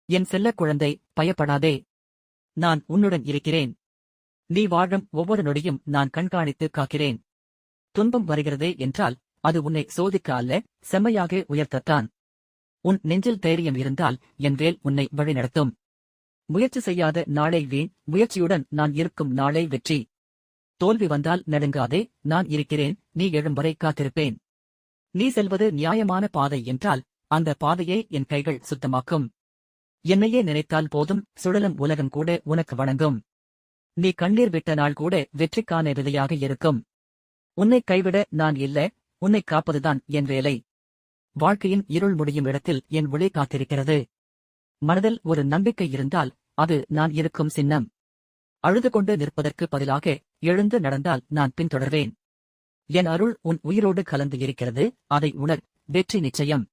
என் செல்லக் குழந்தை, பயப்படாதே. நான் உன்னுடன் இருக்கிறேன். நீ வாழும் ஒவ்வொரு நொடியும் நான் கண்காணித்து காக்கிறேன். துன்பம் வருகிறதே என்றால் அது உன்னை சோதிக்க அல்ல, செம்மையாக உயர்த்தத்தான். உன் நெஞ்சில் தைரியம் இருந்தால் என் வேல் உன்னை வழிநடத்தும். முயற்சி செய்யாத நாளை வீண், முயற்சியுடன் நான் இருக்கும் நாளை வெற்றி. தோல்வி வந்தால் நடுங்காதே, நான் இருக்கிறேன், நீ எழும் வரை காத்திருப்பேன். நீ செல்வது நியாயமான பாதை என்றால் அந்த பாதையை என் கைகள் சுத்தமாக்கும். என்னையே நினைத்தால் போதும், சுழலும் உலகம் கூட உனக்கு வணங்கும். நீ கண்ணீர் விட்ட நாள் கூட வெற்றிக்கான விதையாக இருக்கும். உன்னை கைவிட நான் இல்ல, உன்னை காப்பதுதான் என் வேலை. வாழ்க்கையின் இருள் முடியும் இடத்தில் என் ஒளி காத்திருக்கிறது. மனதில் ஒரு நம்பிக்கை இருந்தால் அது நான் இருக்கும் சின்னம். அழுது கொண்டு நிற்பதற்கு பதிலாக எழுந்து நடந்தால் நான் பின்தொடர்வேன். என் அருள் உன் உயிரோடு கலந்து இருக்கிறது, அதை உணர். வெற்றி நிச்சயம்.